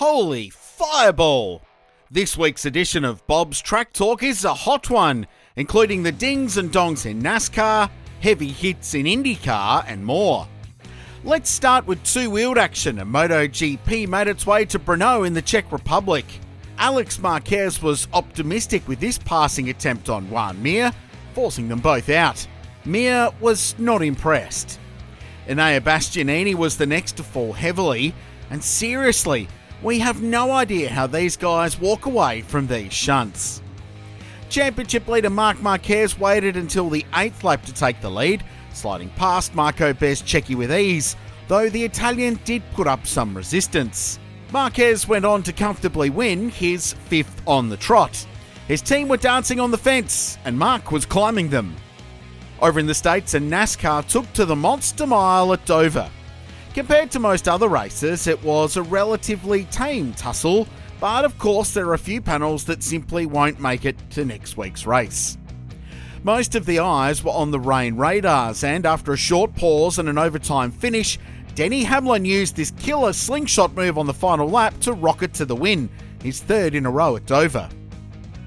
Holy fireball! This week's edition of Bob's Track Talk is a hot one, including the dings and dongs in NASCAR, heavy hits in IndyCar and more. Let's start with two-wheeled action, and MotoGP made its way to Brno in the Czech Republic. Marc Marquez was optimistic with this passing attempt on Joan Mir, forcing them both out. Mir was not impressed. Enea Bastianini was the next to fall heavily, and seriously, we have no idea how these guys walk away from these shunts. Championship leader Marc Marquez waited until the 8th lap to take the lead, sliding past Marco Bezzecchi with ease, though the Italian did put up some resistance. Marquez went on to comfortably win his 5th on the trot. His team were dancing on the fence, and Marc was climbing them. Over in the States, a NASCAR took to the Monster Mile at Dover. Compared to most other races, it was a relatively tame tussle, but of course there are a few panels that simply won't make it to next week's race. Most of the eyes were on the rain radars, and after a short pause and an overtime finish, Denny Hamlin used this killer slingshot move on the final lap to rocket to the win, his 3rd in a row at Dover.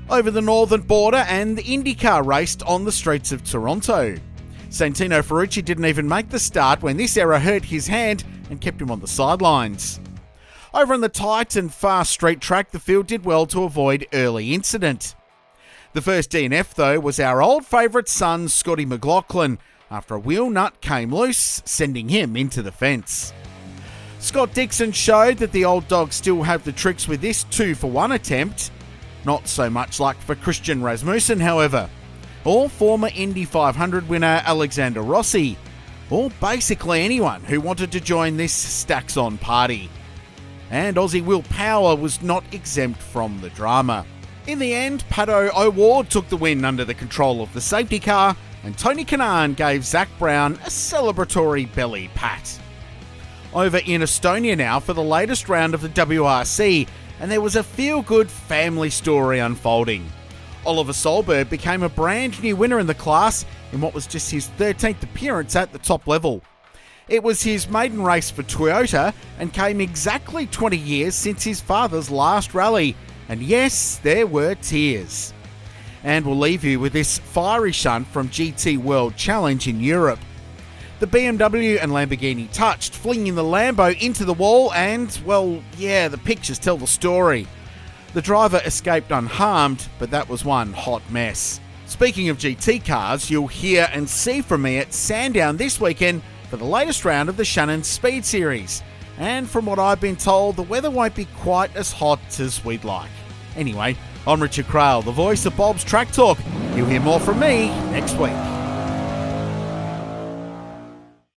Over the northern border, and the IndyCar raced on the streets of Toronto. Santino Ferrucci didn't even make the start when this error hurt his hand and kept him on the sidelines. Over on the tight and fast straight track, the field did well to avoid early incident. The first DNF, though, was our old favourite son, Scotty McLaughlin, after a wheel nut came loose, sending him into the fence. Scott Dixon showed that the old dogs still have the tricks with this 2-for-1 attempt. Not so much luck for Christian Rasmussen, however, or former Indy 500 winner Alexander Rossi, or basically anyone who wanted to join this stacks-on party. And Aussie Will Power was not exempt from the drama. In the end, Pato O'Ward took the win under the control of the safety car, and Tony Kanaan gave Zach Brown a celebratory belly pat. Over in Estonia now for the latest round of the WRC, and there was a feel-good family story unfolding. Oliver Solberg became a brand new winner in the class in what was just his 13th appearance at the top level. It was his maiden race for Toyota and came exactly 20 years since his father's last rally, and yes, there were tears. And we'll leave you with this fiery shunt from GT World Challenge in Europe. The BMW and Lamborghini touched, flinging the Lambo into the wall, and, well, yeah, the pictures tell the story. The driver escaped unharmed, but that was one hot mess. Speaking of GT cars, you'll hear and see from me at Sandown this weekend for the latest round of the Shannon Speed Series. And from what I've been told, the weather won't be quite as hot as we'd like. Anyway, I'm Richard Craill, the voice of Bob's Track Talk. You'll hear more from me next week.